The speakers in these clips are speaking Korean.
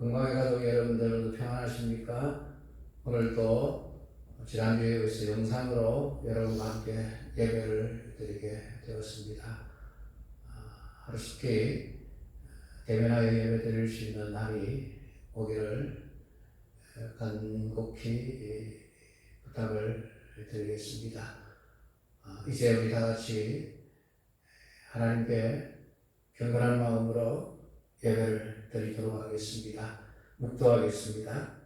건강의 가족 여러분들도 평안하십니까? 오늘도 지난주에 이어서 영상으로 여러분과 함께 예배를 드리게 되었습니다. 하루속히 대면하여 예배 드릴 수 있는 날이 오기를 간곡히 부탁을 드리겠습니다. 이제 우리 다 같이 하나님께 경건한 마음으로 예배를 드리도록 하겠습니다. 묵도하겠습니다.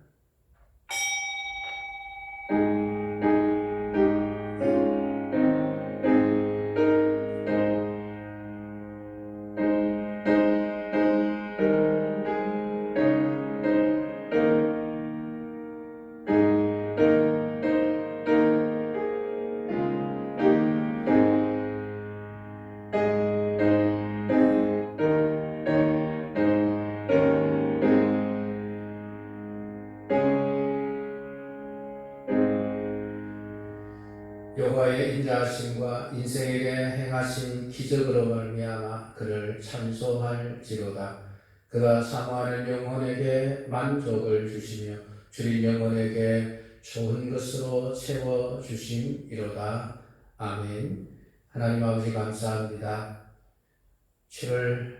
여호와의 인자하심과 인생에게 행하신 기적으로 말미암아 그를 찬송할지로다. 그가 사모하는 영혼에게 만족을 주시며 줄인 영혼에게 좋은 것으로 채워주심이로다. 아멘. 하나님 아버지 감사합니다. 7월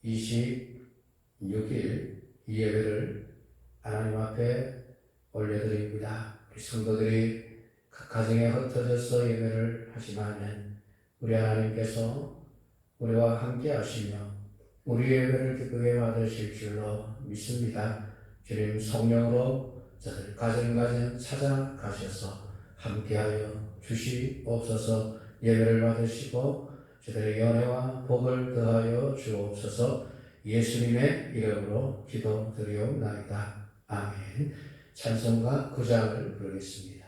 26일 이 예배를 하나님 앞에 올려드립니다. 우리 성도들이 각 가정에 흩어져서 예배를 하지만 우리 하나님께서 우리와 함께 하시며 우리 예배를 기쁘게 받으실 줄로 믿습니다. 주님 성령으로 저들 가정 찾아가셔서 함께하여 주시옵소서. 예배를 받으시고 저들의 연회와 복을 더하여 주옵소서. 예수님의 이름으로 기도드리옵나이다. 아멘. 찬송가 9장을 부르겠습니다.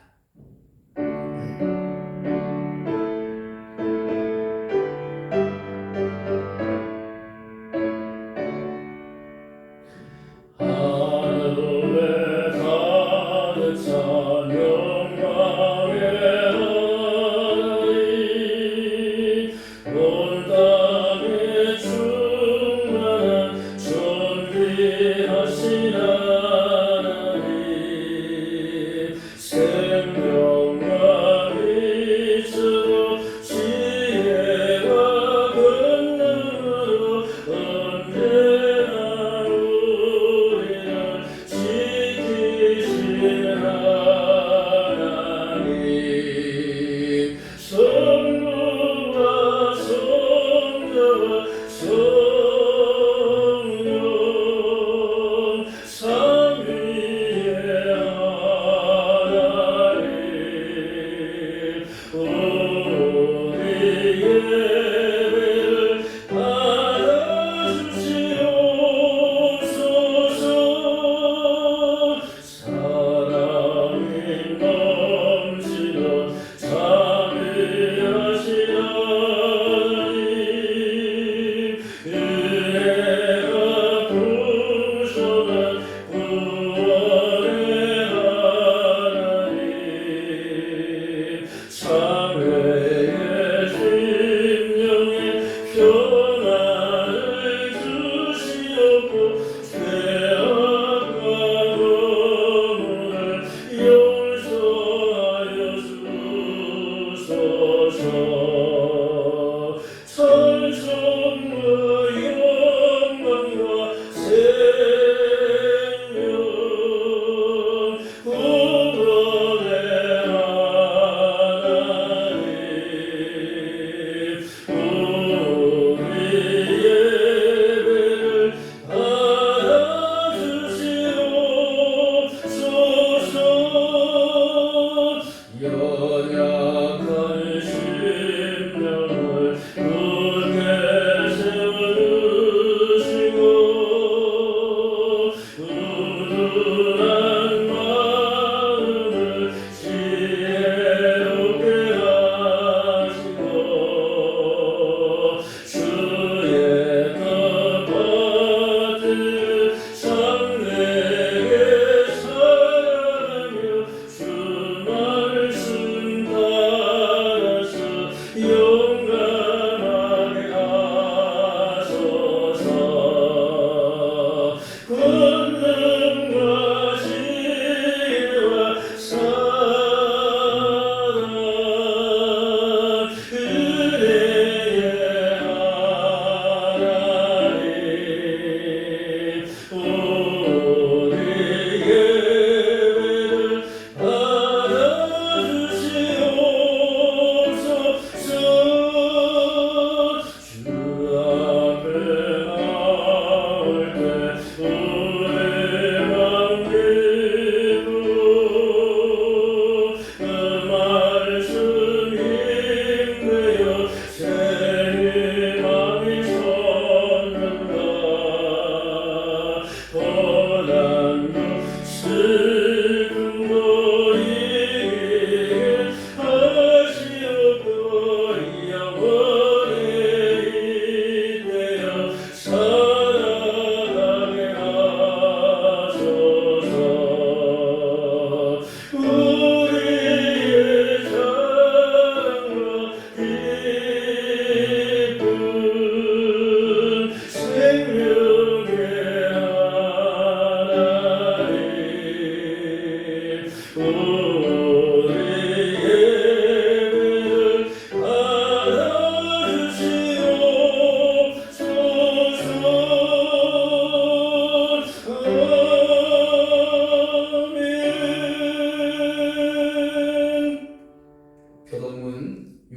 연약한 시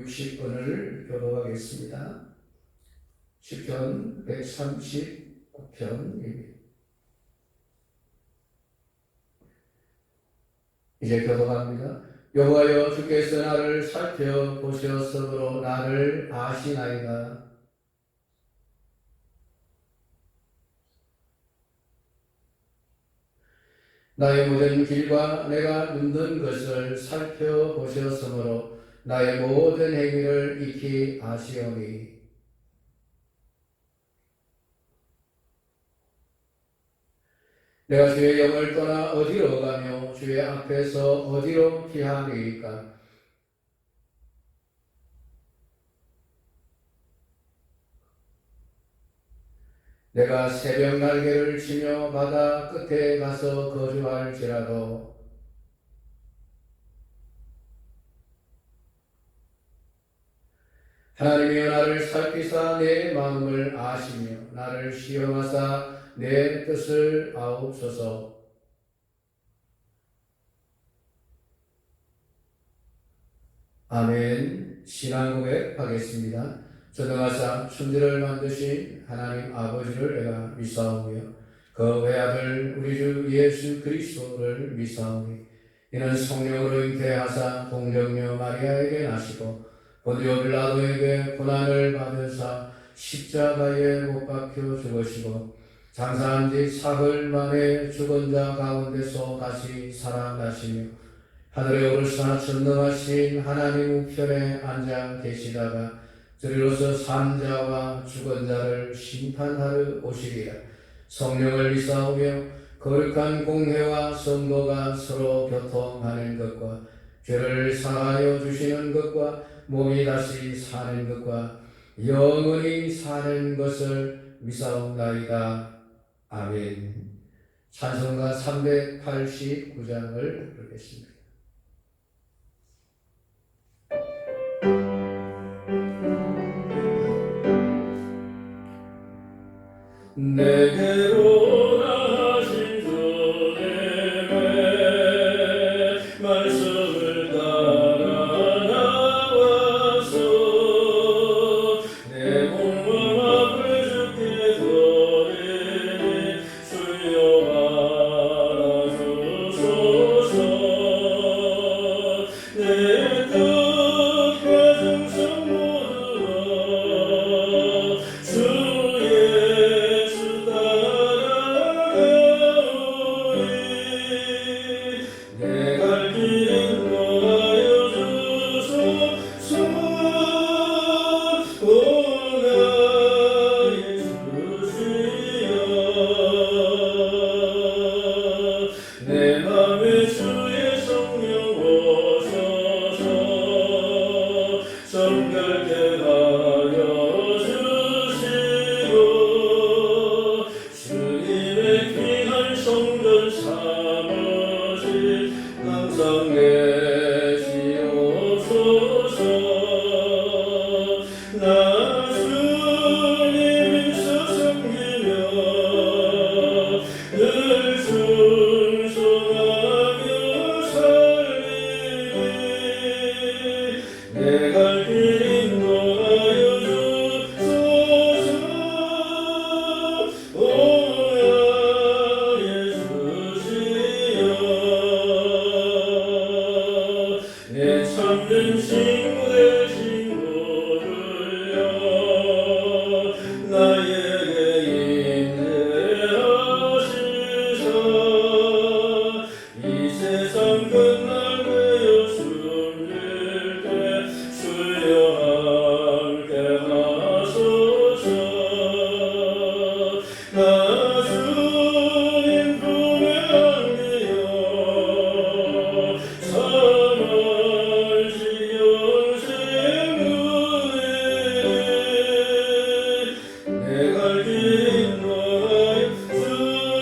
60번을 교독하겠습니다. 시편 139편입니다. 이제 교독합니다. 여호와여, 주께서 나를 살펴보셨으므로 나를 아시나이다. 나의 모든 길과 내가 눈든 것을 살펴보셨으므로 나의 모든 행위를 익히 아시오니 내가 주의 영을 떠나 어디로 가며 주의 앞에서 어디로 피하리이까? 내가 새벽 날개를 치며 바다 끝에 가서 거주할지라도 하나님이여, 나를 살피사 내 마음을 아시며 나를 시험하사 내 뜻을 아옵소서. 아멘. 신앙 고백하겠습니다. 전능하사 천지를 만드신 하나님 아버지를 내가 믿사오며 그 외아들 우리 주 예수 그리스도를 믿사오니 이는 성령으로 잉태하사 동정녀 마리아에게 나시고 본디오 빌라도에게 고난을 받으사 십자가에 못 박혀 죽으시고 장사한 지 사흘 만에 죽은 자 가운데서 다시 살아나시며 하늘에 오르사 전능하신 하나님 우편에 앉아 계시다가 저리로서 산 자와 죽은 자를 심판하러 오시리라. 성령을 믿사오며 거룩한 공회와 성도가 서로 교통하는 것과 죄를 사하여 주시는 것과 몸이 다시 사는 것과 영원히 사는 것을 믿사옵나이다. 아멘. 찬송가 389장을 부르겠습니다. 내게로 나신 주님의 말씀을 따라 나와서 내 몸과 앞을 주께 드리니 주여 받아주소서. 내 뜻과 정성 모두가 내 맘에 주의 성령 오셔서 정결케 하여 주시고 주님의 귀한 성전 사무실 항상 계시옵소서. 나 주님 섬기며 늘 내 갈 길 인도하여 주소서. 오야 예수시여, 내 참된 친구 되신 분을요 나에게 인내하시사 이 세상 끝날 때여 숨길 때 주여 함께 하소서. 나 주님 품에 안기어 참을시 영생 누리 내 갈 길 인도하여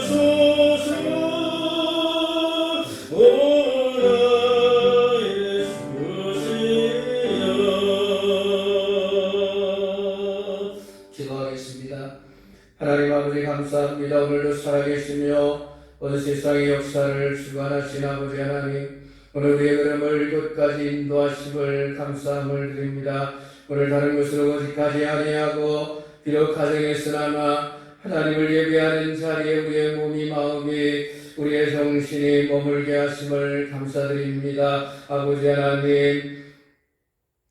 주소서. 오라 예수시여. 기도하겠습니다. 하나님 아버지 감사합니다. 오늘도 살아계시며 온 세상의 역사를 주관하신 아버지 하나님, 오늘 우리의 걸음을 끝까지 인도하심을 마음을 감사함을 드립니다. 오늘 다른 것으로 오직하지 아니하고 비록 가정에서나마 하나님을 예배하는 자리에 우리의 몸이 마음이 우리의 정신이 머물게 하심을 감사드립니다. 아버지 하나님,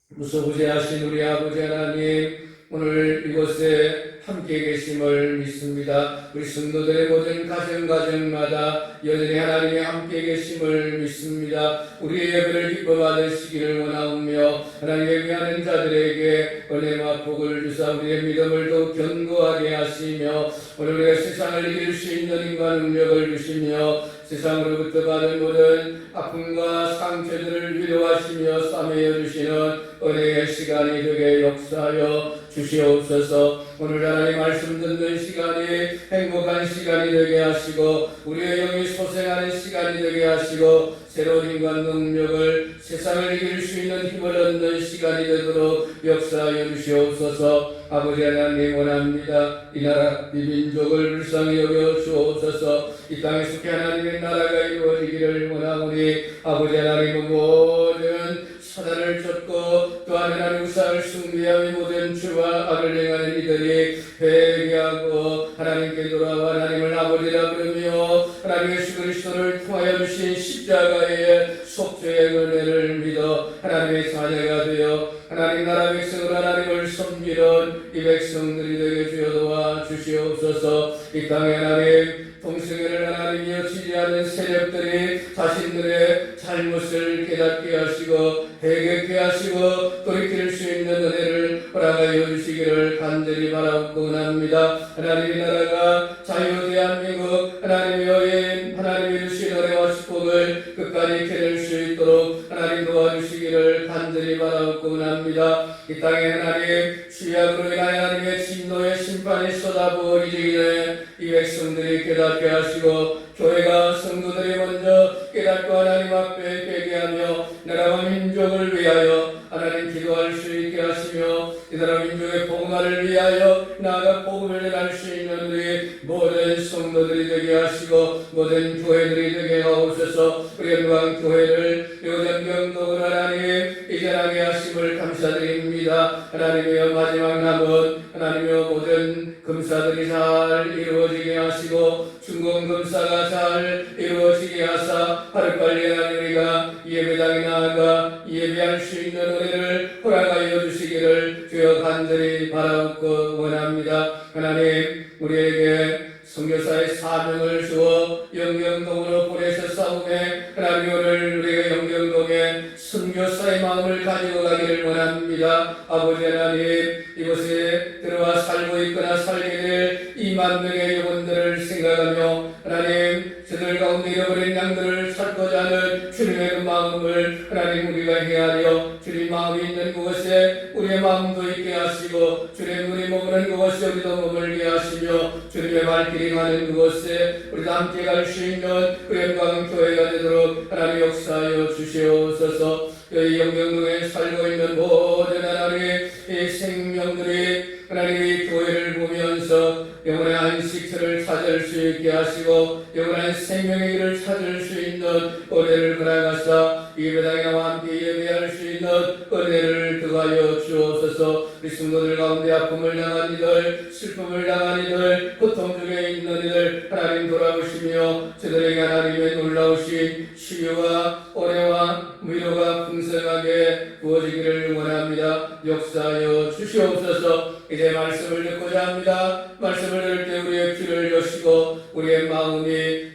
무소부재하신 우리 아버지 하나님, 오늘 이곳에 함께 계심을 믿습니다. 우리 성도들의 모든 가정마다 여전히 하나님의 함께 계심을 믿습니다. 우리의 예배를 기뻐 받으시기를 원하오며 하나님의 예배하는 자들에게 은혜와 복을 주사 우리의 믿음을 더욱 견고하게 하시며 오늘 우리가 세상을 이길 수 있는 인간 능력을 주시며 세상으로부터 받은 모든 아픔과 상처들을 위로하시며 싸매어 주시는 은혜의 시간이 되게 역사하여 주시옵소서. 오늘 하나님 말씀 듣는 시간이 행복한 시간이 되게 하시고 우리의 영이 소생하는 시간이 되게 하시고 새로운 인간 능력을 세상을 이길 수 있는 힘을 얻는 시간이 되도록 역사하여 주시옵소서. 아버지 하나님 원합니다. 이 나라 이 민족을 불쌍히 여겨 주옵소서. 이 땅에 속해 하나님의 나라가 이루어지기를 원하오니 아버지 하나님은 모든 사단을 쫓고 또한 하나님 우상을 숭배하며 모든 죄와 악을 행하는 이들이 회개하고 하나님께 돌아와 하나님을 아버지라 부르며 하나님의 예수 그리스도를 통하여 주신 십자가의 속죄의 은혜를 믿어 하나님의 자녀가 되어 하나님 나라 백성으로 하나님을 섬기는 이 백성들이 되게 주여 도와 주시옵소서. 이 땅에 하나님 동성애를 하나님이여 지지하는 세력들이 자신들의 잘못을 깨닫게 하시고 회개케 하시고 돌이킬 수 있는 은혜를 허락하여 주시기를 간절히 바라고 원합니다. 하나님의 나라가 자유 대한민국 하나님의 여인 하나님이 주신 은혜와 축복을 끝까지 지킬 수 있도록 하나님 도와주시기를 간절히 바라고 원합니다. 이 땅에 하나님 수약으로 인하여 하나님의 진노의 심판이 쏟아부어지기에 이 백성들이 깨닫게 하시고 교회가 성도들이 먼저 깨닫고 하나님 앞에 회개하며 나라와 민족을 위하여 하나님 기도할 수 있게 하시며 이 나라 민족의 복음화를 위하여 나아가 복음을 전할 수 있는 우리 모든 성도들이 되게 하시고 모든 교회들이 되게 하옵소서. 우리 영광교회를 요전경독을 하나님 이전하게 하심을 감사드립니다. 하나님의 마지막 남은 하나님의 모든 금사들이 잘 이루어지게 하시고 중공금사가 잘 이루어지게 하사 하루빨리 하나님 우리가 예배당에 나아가 예배할 수 있는 은혜를 허락하여 주시기를 주여 간절히 바라옵고 원합니다. 하나님 우리에게 선교사의 사명을 주어 영경동으로 보내셨사오매 하나님 오늘 우리가 영경동에 선교사의 마음을 가지고 가기를 원합니다. 아버지 하나님 이곳에 들어와 살고 있거나 살게 될 2만 명의 영혼들을 생각하며 하나님 저들 가운데 잃어버린 양들을 찾고자 하는 주님의 그 마음을 하나님 우리가 헤아려 주님 마음이 있는 그곳에 우리의 마음도 있게 하시고 주님 눈이 머무는 그곳에 우리도 머물게 하시며 주님의 발길이 가는 그곳에 우리도 함께 갈 수 있는 그 영광 교회가 되도록 하나님 역사하여 주시옵소서. 이 영경동에 살고 있는 모든 하나님의 이 생명들이 하나님의 교회를 보면서 영원의 안식처를 찾을 수 있게 하시고 영원한 생명의 길을 찾을 수 있는 은혜를 허락하사 예배당에 나와 함께 예배할 수 있는 은혜를 더하여 주옵소서. 우리 성도들 가운데 아픔을 당한 이들 슬픔을 당한 이들 고통 중에 있는 이들 하나님 돌아오시며 저들에게 하나님의 놀라우신 치유와 은혜와 위로가 풍성하게 부어지기를 원합니다. 역사하여 주시옵소서. 이제 말씀을 듣고자 합니다. 말씀을 들을 때 우리의 귀를 여시고 우리의 마음이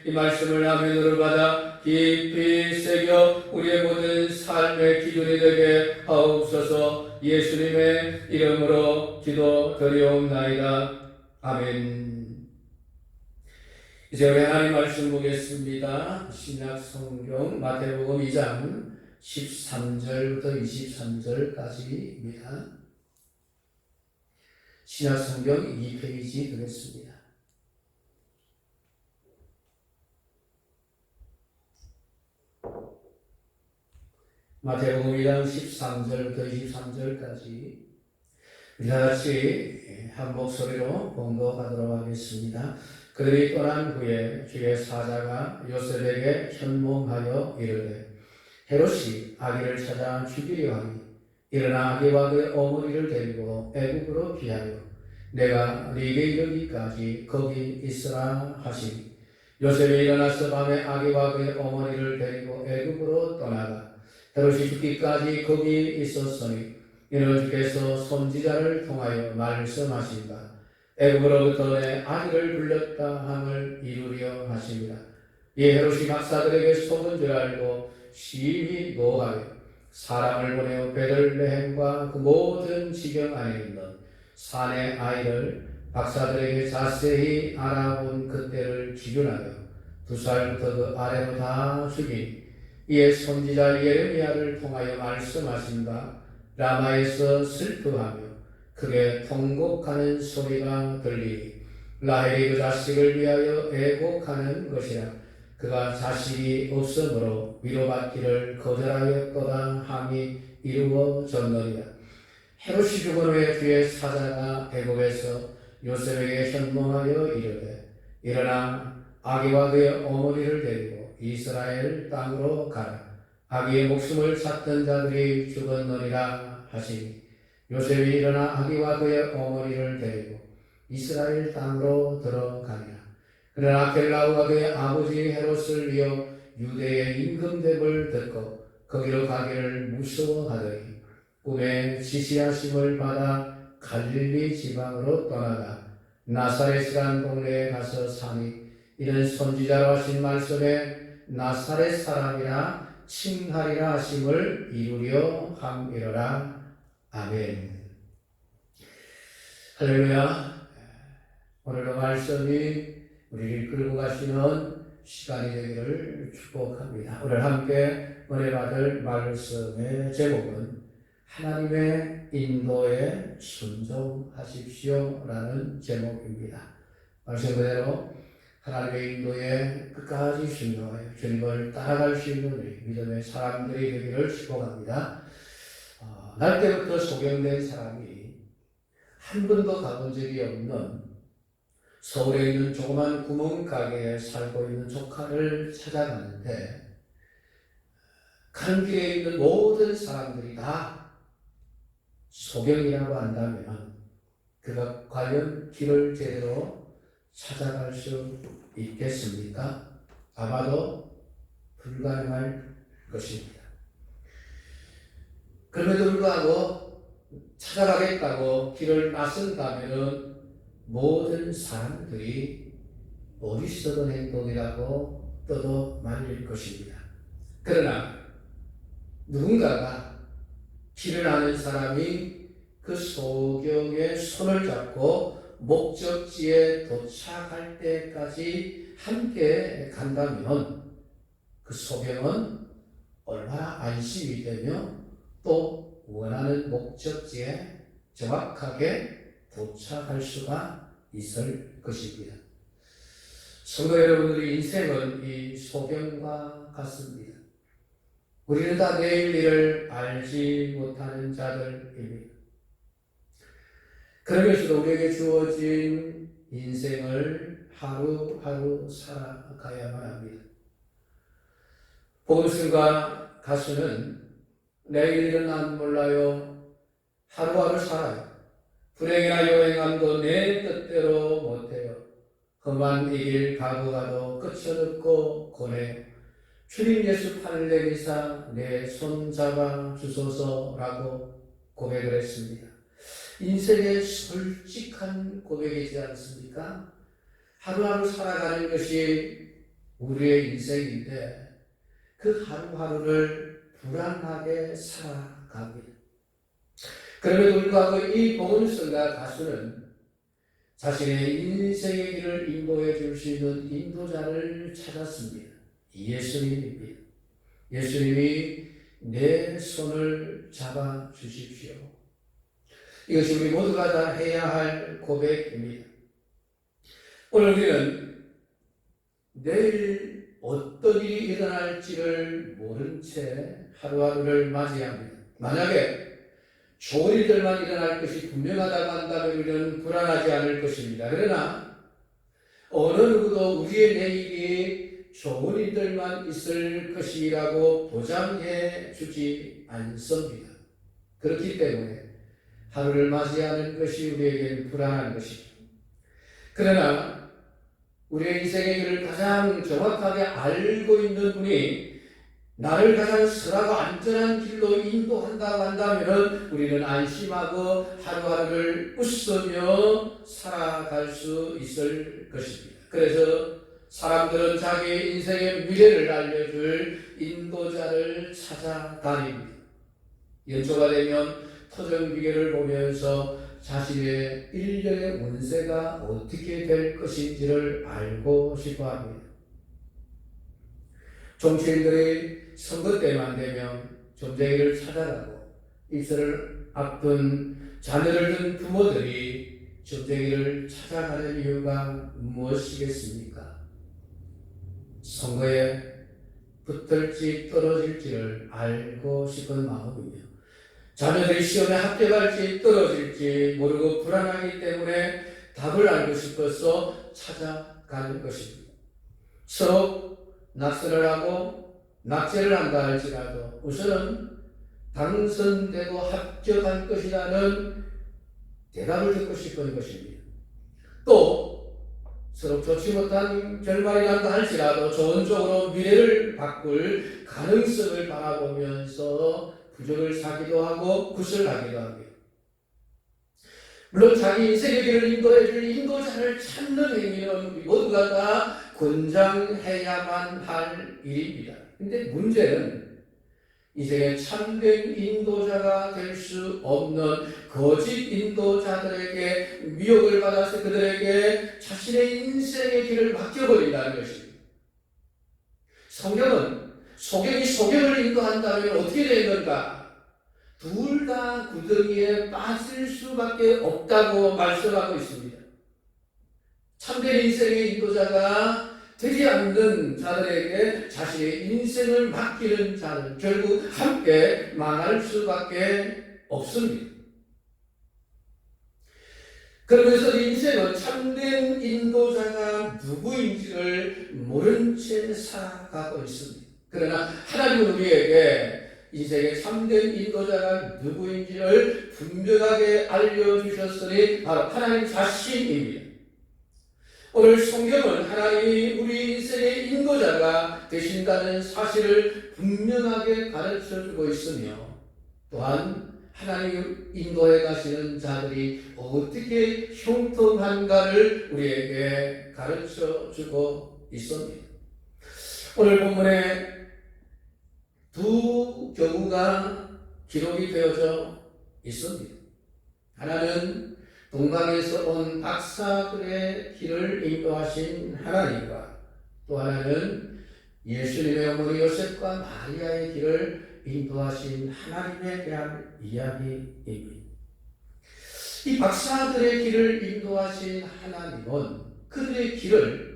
이 말씀을 아멘으로 받아 깊이 새겨 우리의 모든 삶의 기준이 되게 하옵소서. 예수님의 이름으로 기도드리옵나이다. 아멘. 이제 우리 하나님 말씀 보겠습니다. 신약 성경 마태복음 2장 13절부터 23절까지입니다. 신약 성경 2페이지 되겠습니다. 마태복음 2장 13절부터 23절까지 우리 다같이 한 목소리로 봉독하도록 하겠습니다. 그들이 떠난 후에 주의 사자가 요셉에게 현몽하여 이르되 헤롯이 아기를 찾아 죽이려 하니 일어나 아기와 그의 어머니를 데리고 애굽으로 피하여 내가 네게 이르기까지 거기 있으라 하시니 요셉이 일어나서 밤에 아기와 그의 어머니를 데리고 애굽으로 떠나가 헤롯이 죽기까지 거기 있었으니 이는 주께서 선지자를 통하여 말씀하신 바 애굽으로부터 내 아기를 불렸다 함을 이루려 하십니다. 이 헤롯이 박사들에게 속은 줄 알고 심히 노하여 사람을 보내어 베들레헴과 그 모든 지경 안에 있는 산의 아이를 박사들에게 자세히 알아본 그때를 기준하여 2살부터 그 아래로 다 죽이니 이에 선지자 예레미야를 통하여 말씀하신 바 라마에서 슬프하며 크게 통곡하는 소리가 들리니 라헬이 그 자식을 위하여 애곡하는 것이라. 그가 자식이 없으므로 위로받기를 거절하였도다 함이 이루어졌느니라. 헤롯이 죽은 후에 주의 사자가 애굽에서 요셉에게 현몽하여 이르되 일어나 아기와 그의 어머니를 데리고 이스라엘 땅으로 가라. 아기의 목숨을 찾던 자들이 죽었느니라 하시니 요셉이 일어나 아기와 그의 어머니를 데리고 이스라엘 땅으로 들어가니라. 그러나 벨라우가 그의 아버지 헤롯을 이어 유대의 임금됨을 듣고 거기로 가기를 무서워하더니 꿈에 지시하심을 받아 갈릴리 지방으로 떠나가 나사렛이라는 동네에 가서 사니 이는 선지자로 하신 말씀에 나사렛 사람이라 칭하리라 하심을 이루려 함이로라. 아멘. 할렐루야. 오늘의 말씀이 우리를 끌고 가시는 시간이 되기를 축복합니다. 오늘 함께 은혜 받을 말씀의 제목은 하나님의 인도에 순종하십시오 라는 제목입니다. 말씀 그대로 하나님의 인도에 끝까지 순종하여 주님을 따라갈 수 있는 우리 믿음의 사람들이 되기를 축복합니다. 날 때부터 소경된 사람이 한 번도 가본 적이 없는 서울에 있는 조그만 구멍가게에 살고 있는 조카를 찾아가는데 가는 길에 있는 모든 사람들이 다 소경이라고 한다면 그가 과연 길을 제대로 찾아갈 수 있겠습니까? 아마도 불가능할 것입니다. 그럼에도 불구하고 찾아가겠다고 길을 나선다면 모든 사람들이 어리석은 행동이라고 떠도 말릴 것입니다. 그러나 누군가가 길을 아는 사람이 그 소경의 손을 잡고 목적지에 도착할 때까지 함께 간다면 그 소경은 얼마나 안심이 되며 또 원하는 목적지에 정확하게 도착할 수가 있을 것입니다. 성도 여러분들의 인생은 이 소경과 같습니다. 우리는 다 내일 일을 알지 못하는 자들입니다. 그러면서도 우리에게 주어진 인생을 하루하루 살아가야만 합니다. 복음승과 가수는 내일 일은 난 몰라요. 하루하루 살아요. 불행이나 요행함도 내 뜻대로 못해요. 험한 이 길 가고 가도 끝이 없고 고뇌요. 주님 예수 판을 내리사 내 손 잡아 주소서라고 고백을 했습니다. 인생의 솔직한 고백이지 않습니까? 하루하루 살아가는 것이 우리의 인생인데 그 하루하루를 불안하게 살아갑니다. 그럼에도 불구하고 이 복음성가 가수는 자신의 인생의 길을 인도해 줄 수 있는 인도자를 찾았습니다. 예수님입니다. 예수님이 내 손을 잡아 주십시오. 이것이 우리 모두가 다 해야 할 고백입니다. 오늘 우리는 내일 어떤 일이 일어날지를 모른 채 하루하루를 맞이합니다. 만약에 좋은 일들만 일어날 것이 분명하다고 한다면 우리는 불안하지 않을 것입니다. 그러나 어느 누구도 우리의 내일이 좋은 일들만 있을 것이라고 보장해 주지 않습니다. 그렇기 때문에 하루를 맞이하는 것이 우리에겐 불안한 것입니다. 그러나 우리의 인생의 길을 가장 정확하게 알고 있는 분이 나를 가장 선하고 안전한 길로 인도한다고 한다면 우리는 안심하고 하루하루를 웃으며 살아갈 수 있을 것입니다. 그래서 사람들은 자기 인생의 미래를 알려줄 인도자를 찾아다닙니다. 연초가 되면 토정비계를 보면서 자신의 일년의 운세가 어떻게 될 것인지를 알고 싶어 합니다. 정치인들이 선거 때만 되면 점쟁이를 찾아가고 입술을 앞둔 자녀를 둔 부모들이 점쟁이를 찾아가는 이유가 무엇이겠습니까? 선거에 붙을지 떨어질지를 알고 싶은 마음이며 자녀들이 시험에 합격할지 떨어질지 모르고 불안하기 때문에 답을 알고 싶어서 찾아가는 것입니다. 서로 낙선을 하고 낙제를 한다 할지라도 우선은 당선되고 합격할 것이라는 대답을 듣고 싶은 것입니다. 또 서로 좋지 못한 결말이 난다 할지라도 좋은 쪽으로 미래를 바꿀 가능성을 바라보면서 부적을 사기도 하고 굿을 하기도 합니다. 물론 자기 인생의 길을 인도해줄 인도자를 찾는 행위는 우리 모두가 다 권장해야만 할 일입니다. 근데 문제는 인생의 참된 인도자가 될 수 없는 거짓 인도자들에게 미혹을 받아서 그들에게 자신의 인생의 길을 맡겨버린다는 것입니다. 성경은 소경이 소경을 인도한다면 어떻게 되는 건가? 둘 다 구덩이에 빠질 수밖에 없다고 말씀하고 있습니다. 참된 인생의 인도자가 되지 않는 자들에게 자신의 인생을 맡기는 자는 결국 함께 망할 수밖에 없습니다. 그러면서 인생은 참된 인도자가 누구인지를 모른 채 살아가고 있습니다. 그러나 하나님은 우리에게 인생의 참된 인도자가 누구인지를 분명하게 알려주셨으니 바로 하나님 자신입니다. 오늘 성경은 하나님이 우리 인생의 인도자가 되신다는 사실을 분명하게 가르쳐주고 있으며 또한 하나님 인도해 가시는 자들이 어떻게 형통한가를 우리에게 가르쳐주고 있습니다. 오늘 본문에 두 경우가 기록이 되어져 있습니다. 하나는 동방에서 온 박사들의 길을 인도하신 하나님과 또 하나는 예수님의 어머니 요셉과 마리아의 길을 인도하신 하나님에 대한 이야기입니다. 이 박사들의 길을 인도하신 하나님은 그들의 길을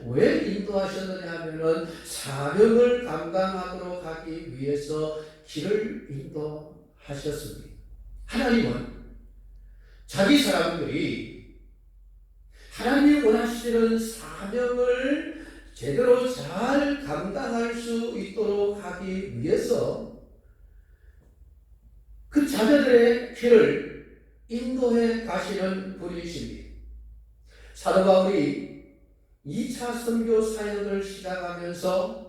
왜 인도하셨느냐 하면은 사명을 감당하도록 하기 위해서 길을 인도하셨습니다. 하나님은 자기 사람들이 하나님이 원하시는 사명을 제대로 잘 감당할 수 있도록 하기 위해서 그 자녀들의 길을 인도해 가시는 분이십니다. 사도 바울이 2차 선교 사역을 시작하면서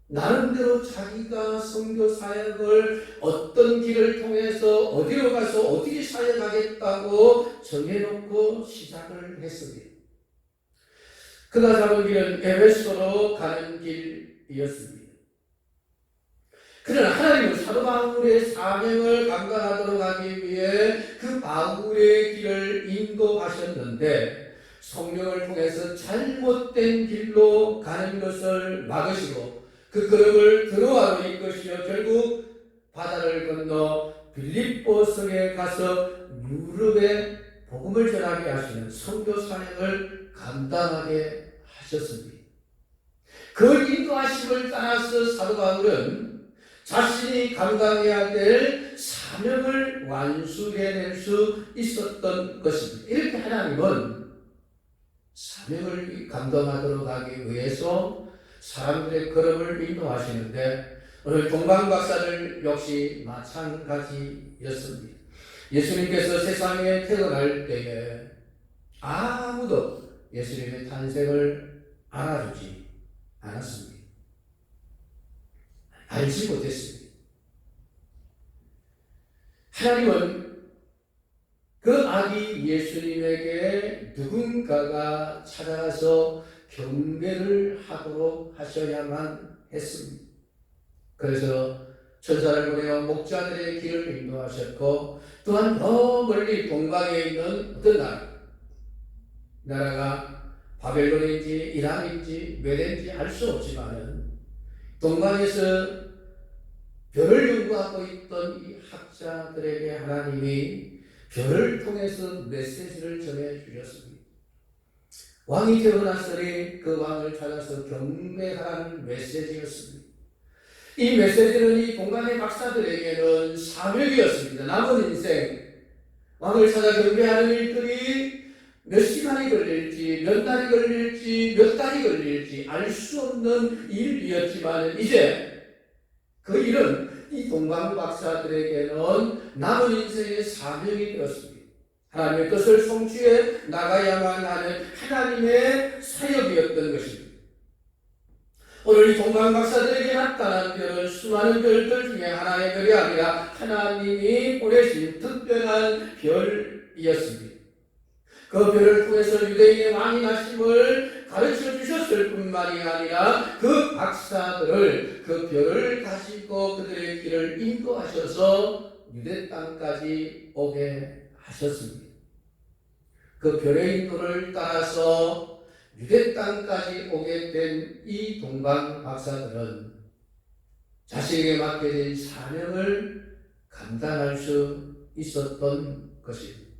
나름대로 자기가 선교 사역을 어떤 길을 통해서 어디로 가서 어떻게 사역하겠다고 정해놓고 시작을 했습니다. 그가 잡은 길은 에베소로 가는 길이었습니다. 그러나 하나님은 사도 바울의 사명을 감당하도록 하기 위해 그 바울의 길을 인도하셨는데 성령을 통해서 잘못된 길로 가는 것을 막으시고 그 걸음을 드로아로 이끄시어 결국 바다를 건너 빌립보 성에 가서 유럽에 복음을 전하게 하시는 선교 사역을 감당하게 하셨습니다. 그 인도하심을 따라서 사도 바울은 자신이 감당해야 될 사명을 완수해낼 수 있었던 것입니다. 이렇게 하나님은 사명을 감당하도록 하기 위해서 사람들의 걸음을 인도하시는데 오늘 동방 박사들 역시 마찬가지였습니다. 예수님께서 세상에 태어날 때에 아무도 예수님의 탄생을 알아주지 않았습니다. 알지 못했습니다. 하나님은 그 아기 예수님에게 누군가가 찾아가서 경배를 하도록 하셔야만 했습니다. 그래서 천사를 보내어 목자들의 길을 인도하셨고, 또한 더 멀리 동방에 있는 어떤 나라가 바벨론인지 이란인지 메대인지 알 수 없지만은 동방에서 별을 연구하고 있던 이 학자들에게 하나님이 별을 통해서 메시지를 전해 주셨습니다. 왕이 태어났으니 그 왕을 찾아서 경배하라는 메시지였습니다. 이 메시지는 이 동방의 박사들에게는 사명이었습니다. 남은 인생 왕을 찾아 경배하는 일들이 몇 시간이 걸릴지, 몇 달이 걸릴지, 몇 달이 걸릴지 알 수 없는 일이었지만 이제 그 일은 이 동방 박사들에게는 남은 인생의 사명이 되었습니다. 하나님의 뜻을 성취해 나가야만 하는 하나님의 사역이었던 것입니다. 오늘 이 동방 박사들에게 나타난 별은 수많은 별들 중에 하나의 별이 아니라 하나님이 보내신 특별한 별이었습니다. 그 별을 통해서 유대인의 왕이 나심을 가르쳐 주셨을 뿐만이 아니라 그 박사들을 그 별을 가지고 그들의 길을 인도하셔서 유대 땅까지 오게 하셨습니다. 그 별의 인도를 따라서 유대 땅까지 오게 된 이 동방 박사들은 자신에게 맡겨진 사명을 감당할 수 있었던 것입니다.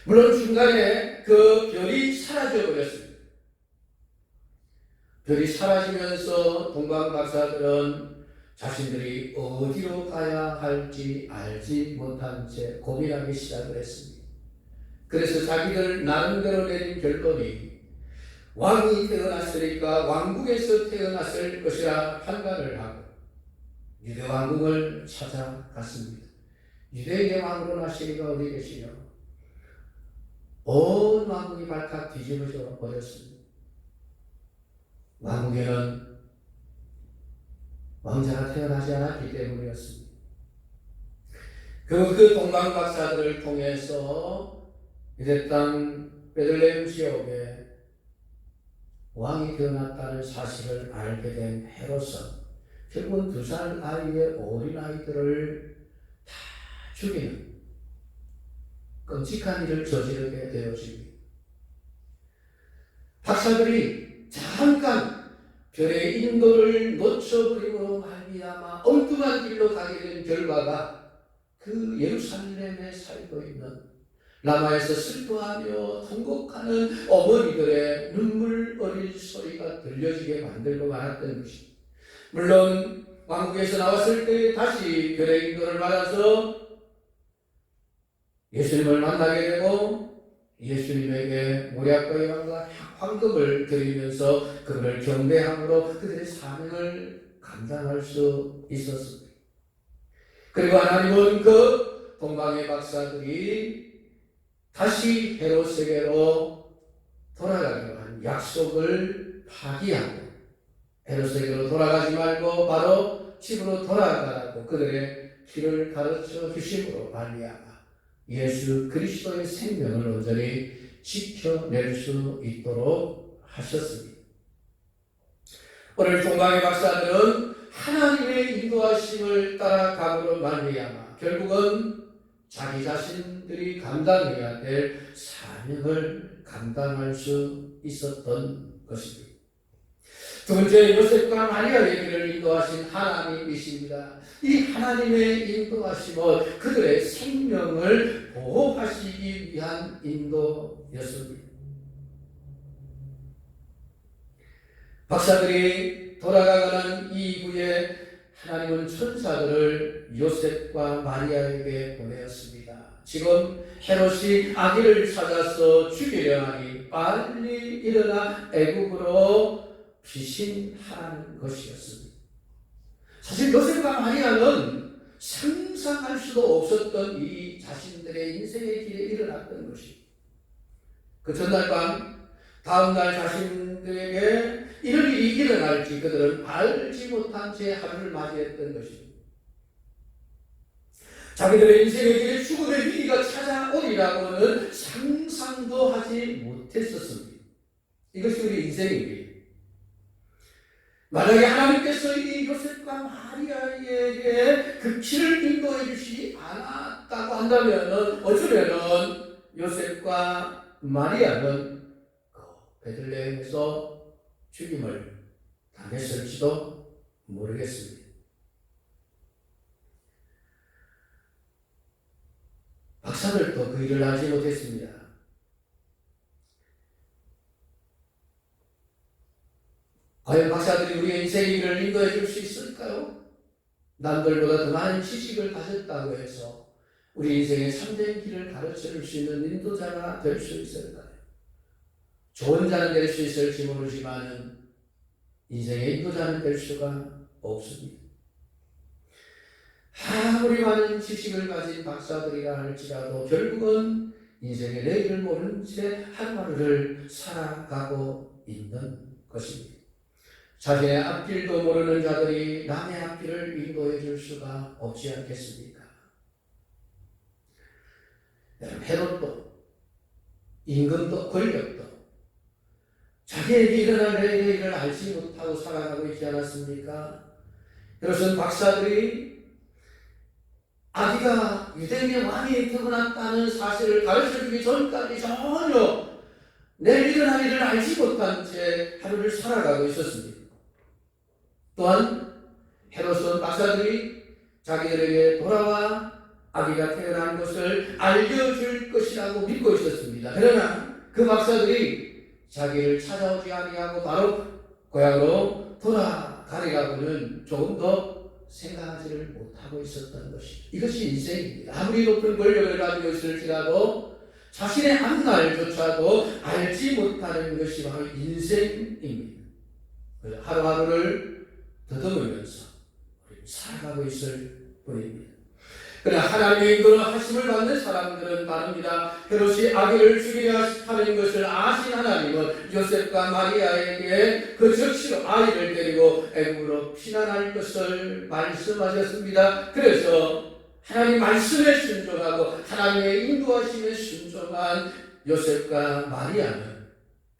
물론 중간에 그 별이 사라져 버렸습니다. 별이 사라지면서 동방 박사들은 자신들이 어디로 가야 할지 알지 못한 채 고민하기 시작을 했습니다. 그래서 자기들 나름대로 내린 결론이 왕이 태어났으니까 왕국에서 태어났을 것이라 판단을 하고 유대 왕국을 찾아갔습니다. 유대인의 왕으로 나시니가 어디 계시냐? 온 왕국이 발칵 뒤집어져 버렸습니다. 왕국에는 왕자가 태어나지 않았기 때문이었습니다. 그 동방 박사들을 통해서 유대 땅 베들레헴 지역에 왕이 태어났다는 사실을 알게 된 헤롯은 결국은 2살 아이의 어린아이들을 다 죽이는 끔찍한 일을 저지르게 되었습니다. 박사들이 잠깐 별의 인도를 놓쳐버림으로 말미암아 엉뚱한 길로 가게 된 결과가 그 예루살렘에 살고 있는 라마에서 슬퍼하며 통곡하는 어머니들의 눈물 어린 소리가 들려지게 만들고 말았던 것입니다. 물론 왕국에서 나왔을 때 다시 별의 인도를 받아서 예수님을 만나게 되고 예수님에게 모략과 여왕과 황금을 드리면서 그를 경배함으로 그들의 사명을 감당할 수 있었습니다. 그리고 하나님은 그 동방의 박사들이 다시 헤롯에게로 돌아가기로 한 약속을 파기하고 헤롯에게로 돌아가지 말고 바로 집으로 돌아가라고 그들의 길을 가르쳐 주심으로 말미암아 예수 그리스도의 생명을 온전히 지켜낼 수 있도록 하셨습니다. 오늘 동방의 박사들은 하나님의 인도하심을 따라가므로 말미암아 결국은 자기 자신들이 감당해야 될 사명을 감당할 수 있었던 것입니다. 두 번째, 요셉과 마리아의 길을 인도하신 하나님이십니다. 이 하나님의 인도하심은 그들의 생명을 보호하시기 위한 인도였습니다. 박사들이 돌아가가는 이후에 하나님은 천사들을 요셉과 마리아에게 보내었습니다. 지금 헤롯이 아기를 찾아서 죽이려 하니 빨리 일어나 애국으로 피신하라는 것이었습니다. 사실 요셉과 마리아는 상상할 수도 없었던 이 자신들의 인생의 길에 일어났던 것이, 그 전날 밤 다음날 자신들에게 이런 일이 일어날지 그들은 알지 못한 채 하루를 맞이했던 것입니다. 자기들의 인생의 길에 죽음의 위기가 찾아오리라고는 상상도 하지 못했었습니다. 이것이 우리 인생입니다. 만약에 하나님께서 이 요셉과 마리아에게 그 길을 인도해 주시지 않았다고 한다면 어쩌면 요셉과 마리아는 베들레헴에서 죽임을 당했을지도 모르겠습니다. 박사들도 그 일을 하지 못했습니다. 과연 박사들이 우리의 인생의 길을 인도해 줄 수 있을까요? 남들보다 더 많은 지식을 가졌다고 해서 우리 인생의 참된 길을 가르쳐 줄 수 있는 인도자가 될 수 있을까요? 좋은 자는 될 수 있을지 모르지만 인생의 인도자는 될 수가 없습니다. 아무리 많은 지식을 가진 박사들이라 할지라도 결국은 인생의 내일을 모르는 채 하루하루를 살아가고 있는 것입니다. 자신의 앞길도 모르는 자들이 남의 앞길을 인도해 줄 수가 없지 않겠습니까? 여러분, 헤롯도 임금도 권력도 자기에게 일어날 내일의 일을 알지 못하고 살아가고 있지 않았습니까? 그것은 박사들이 아기가 유대인의 왕이 태어났다는 사실을 가르쳐주기 전까지 전혀 내일 일어날 일을 알지 못한 채 하루를 살아가고 있었습니다. 또한 헤롯은 박사들이 자기들에게 돌아와 아기가 태어난 것을 알려줄 것이라고 믿고 있었습니다. 그러나 그 박사들이 자기를 찾아오지 아니하고 바로 고향으로 돌아가리라고는 조금 더 생각하지를 못하고 있었던 것이죠. 이것이 인생입니다. 아무리 높은 권력을 가지고 있을지라도 자신의 앞날조차도 알지 못하는 것이 바로 인생입니다. 하루하루를 더듬으면서 살아가고 있을 뿐입니다. 그러나 하나님의 인도하심을 받는 사람들은 다릅니다. 헤롯이 아기를 죽이려 하는 것을 아신 하나님은 요셉과 마리아에게 그 즉시로 아이를 데리고 애굽으로 피난할 것을 말씀하셨습니다. 그래서 하나님 말씀에 순종하고 하나님의 인도하심에 순종한 요셉과 마리아는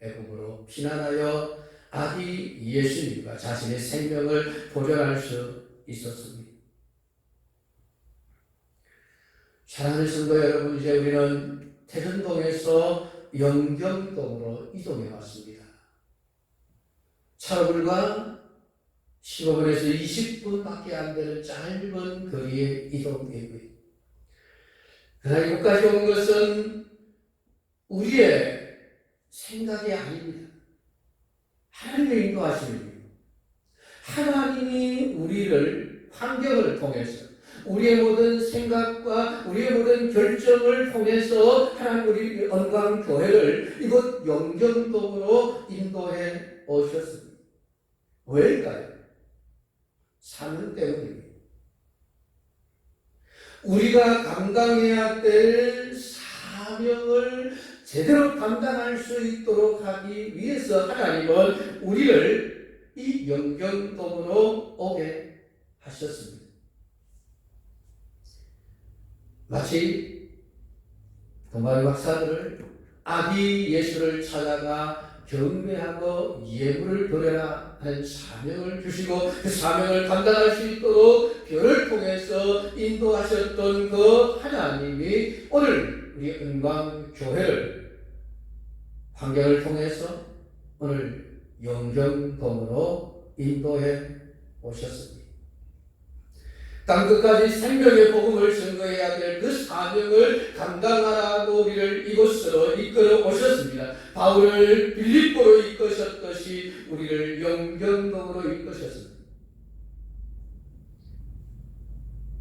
애굽으로 피난하여 아기 예수님과 자신의 생명을 보존할 수 있었습니다. 사랑하는 성도 여러분, 이제 우리는 태전동에서 영경동으로 이동해 왔습니다. 차로 불과 15분에서 20분밖에 안 되는 짧은 거리의 이동이고요. 그러나 이곳까지 온 것은 우리의 생각이 아닙니다. 하나님의 인도하심입니다. 하나님이 우리를 환경을 통해서 우리의 모든 생각과 우리의 모든 결정을 통해서 하나님 우리 언광교회를 이곳 영경동으로 인도해 오셨습니다. 왜일까요? 사명 때문입니다. 우리가 감당해야 될 사명을 제대로 감당할 수 있도록 하기 위해서 하나님은 우리를 이 영경동으로 오게 하셨습니다. 마치 동방의 박사들을 아기 예수를 찾아가 경배하고 예물을 드려라 하는 사명을 주시고 그 사명을 감당할 수 있도록 별을 통해서 인도하셨던 그 하나님이 오늘 우리 은광교회를 환경을 통해서 오늘 영경동으로 인도해 오셨습니다. 땅끝까지 생명의 복음을 증거해야 될 그 사명을 감당하라고 우리를 이곳으로 이끌어 오셨습니다. 바울을 빌립보로 이끄셨듯이 우리를 영경동으로 이끄셨습니다.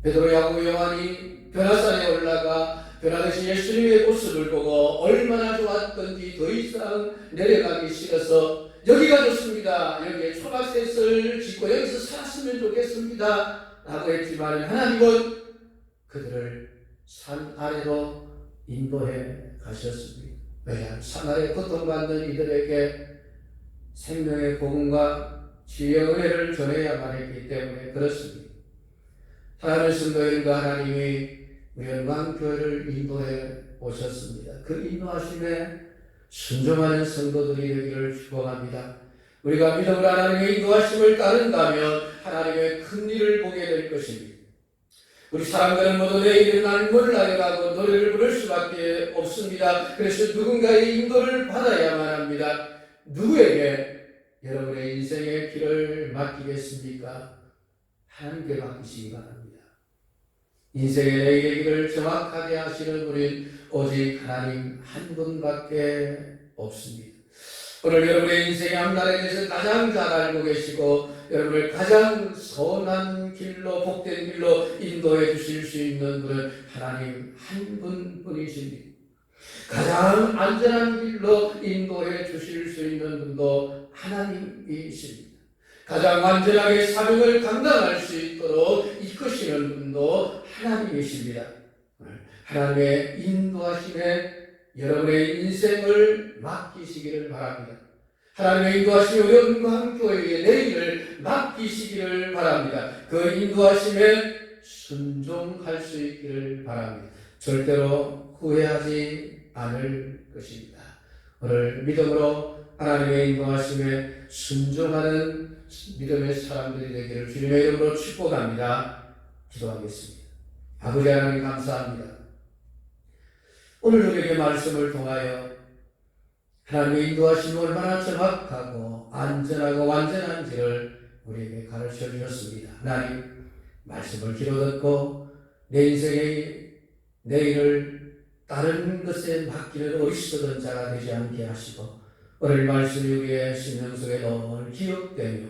베드로, 야고보, 요한이 변화산에 올라가 변화되신 예수님의 모습을 보고 얼마나 좋았던지 더 이상 내려가기 싫어서 여기가 좋습니다. 여기에 초가셋을 짓고 여기서 살았으면 좋겠습니다. 라고 했지만 하나님은 그들을 산 아래로 인도해 가셨습니다. 왜냐? 산 아래 고통받는 이들에게 생명의 복음과 지혜의 은혜를 전해야만 했기 때문에 그렇습니다. 사랑하는 성도님과 하나님이 우리 영광교회를 인도해 오셨습니다. 그 인도하심에 순종하는 성도들이 되기를 축복합니다. 우리가 믿음으로 하나님의 인도하심을 따른다면 하나님의 큰 일을 보게 될 것입니다. 우리 사람들은 모두 내 일어나는 몰라요라고 노래를 부를 수밖에 없습니다. 그래서 누군가의 인도를 받아야만 합니다. 누구에게 여러분의 인생의 길을 맡기겠습니까? 하나님께 맡기시기 바랍니다. 인생의 내 길을 정확하게 하시는 우린 오직 하나님 한 분밖에 없습니다. 오늘 여러분의 인생의 앞날에 대해서 가장 잘 알고 계시고 여러분을 가장 선한 길로 복된 길로 인도해 주실 수 있는 분은 하나님 한 분뿐이십니다. 가장 안전한 길로 인도해 주실 수 있는 분도 하나님이십니다. 가장 완전하게 사명을 감당할 수 있도록 이끄시는 분도 하나님이십니다. 하나님의 인도하심에 여러분의 인생을 맡기시기를 바랍니다. 하나님의 인도하심에 우리 영광교회의 내일을 맡기시기를 바랍니다. 그 인도하심에 순종할 수 있기를 바랍니다. 절대로 후회하지 않을 것입니다. 오늘 믿음으로 하나님의 인도하심에 순종하는 믿음의 사람들이 되기를 주님의 이름으로 축복합니다. 기도하겠습니다. 아버지 하나님 감사합니다. 오늘 우리에게 말씀을 통하여 하나님의 인도하심이 얼마나 정확하고 안전하고 완전한지를 우리에게 가르쳐 주셨습니다. 하나님 말씀을 귀로 듣고 내 인생의 내일을 다른 것에 맡기는 어리석은 자가 되지 않게 하시고 오늘 말씀이 우리의 심령 속에 늘 기억되며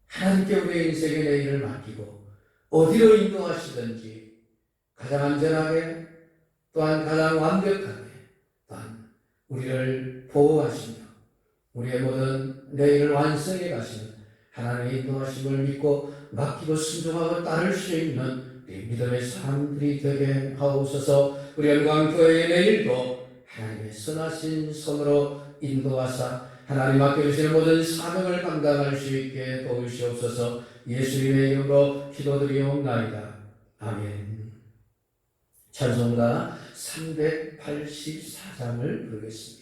하나님께 우리의 인생의 내일을 맡기고 어디로 인도하시든지 가장 안전하게 또한 가장 완벽하게 또한 우리를 보호하시며 우리의 모든 내일을 완성해 가시는 하나님의 인도하심을 믿고 맡기고 순종하고 따를 수 있는 우리 믿음의 사람들이 되게 하옵소서. 우리 영광교회의 내일도 하나님의 선하신 손으로 인도하사 하나님 맡겨주시는 모든 사명을 감당할 수 있게 도우시옵소서. 예수님의 이름으로 기도드리옵나이다. 아멘. 찬송가 384장을 부르겠습니다.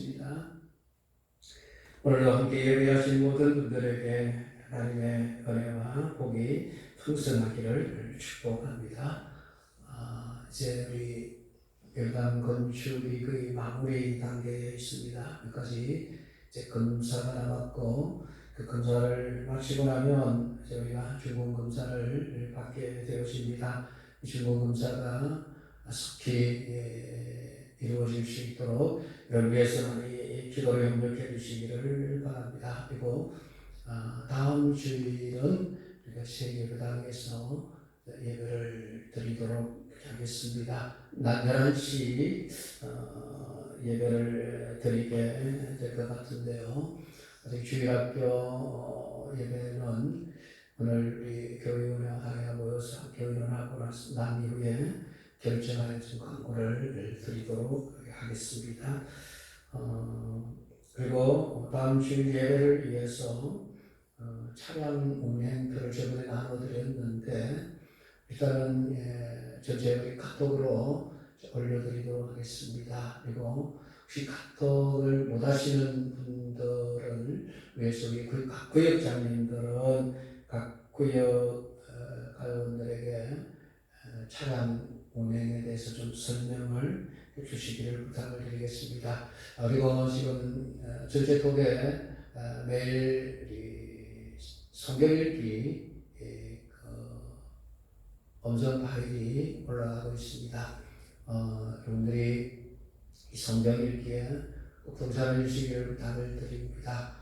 기도하겠습니다. 오늘도 함께 예배하신 모든 분들에게 하나님의 은혜와 복이 풍성하기를 축복합니다. 이제 우리 교단 건축이 거의 마무리 단계에 있습니다. 여기까지 이제 검사가 남았고, 그 검사를 마치고 나면 저희가 준공 검사를 받게 되었습니다. 이 준공 검사가 속히 이루어질 수 있도록 여러분 위해서 많이 기도로 협력해 주시기를 바랍니다. 그리고 다음 주일은 우리가 세계교당에서 예배를 드리도록 하겠습니다. 낮 11시 예배를 드리게 될 것 같은데요. 아직 주일학교 예배는 오늘 우리 교회원회가 모여서 함께 의논하고 난 이후에 결정하여진 광고를 드리도록 하겠습니다. 그리고 다음 주일 예배를 위해서 차량 운행표를 저번에 나눠드렸는데 일단은 전체 카톡으로 올려드리도록 하겠습니다. 그리고 혹시 카톡을 못 하시는 분들을 위해서 우리 각 구역장님들은 각 구역 가요원들에게 차량 운행에 대해서 좀 설명을 해주시기를 부탁을 드리겠습니다. 그리고 지금 전체 톡에 매일 성경 읽기 음성 파일이 올라가고 있습니다. 여러분들이 이 성경 읽기에 꼭 동참해 주시기를 부탁을 드립니다.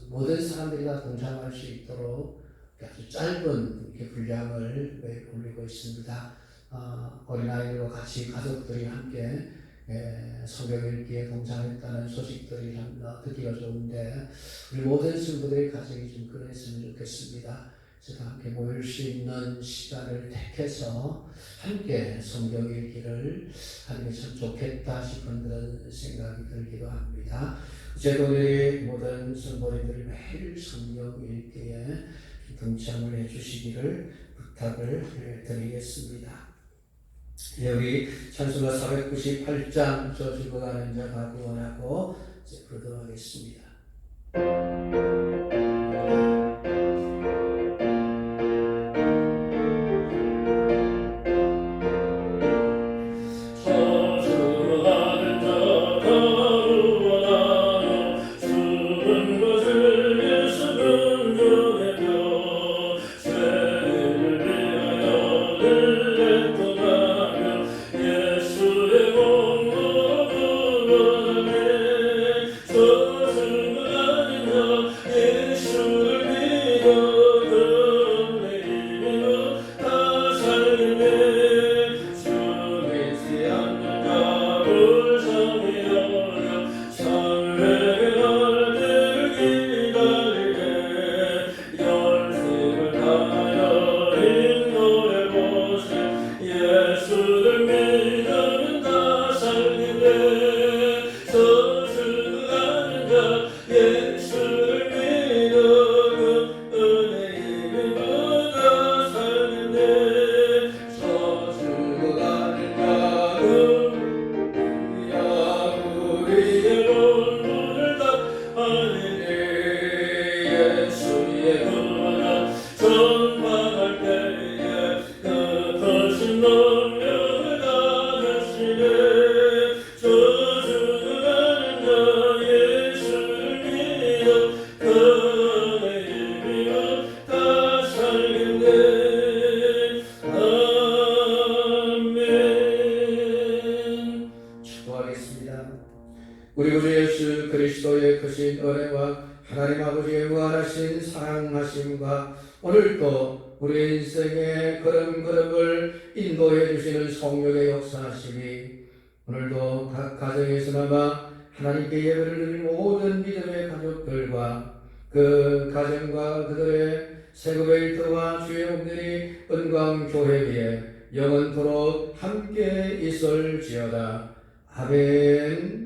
모든 사람들이 다 동참할 수 있도록 아주 짧은 분량을 매일 올리고 있습니다. 어린아이들과 같이 가족들이 함께 성경 읽기에 동참했다는 소식들이 듣기가 좋은데 우리 모든 성도들의 가정이 좀 그랬으면 좋겠습니다. 그래서 함께 모일 수 있는 시간을 택해서 함께 성경 읽기를 하는 게 참 좋겠다 싶은 그런 생각이 들기도 합니다. 제도들이 모든 성도님들이 매일 성경 읽기에 동참을 해주시기를 부탁을 드리겠습니다. 여기 찬송가 498장 저 죽어가는 자 다 구원하고 이제 부르도록 하겠습니다. 우리 구주 예수 그리스도의 크신 은혜와 하나님 아버지의 무한하신 사랑하심과 오늘도 우리 인생의 걸음걸음을 인도해 주시는 성령의 역사하심이 오늘도 각 가정에서나마 하나님께 예배를 드리는 모든 믿음의 가족들과 그 가정과 그들의 세급의 일터와 주의 몸들이 은광교회에 영원토록 함께 있을지어다. 아멘.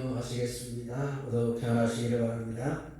기도하시겠습니다. 모두 평안하시기를 바랍니다.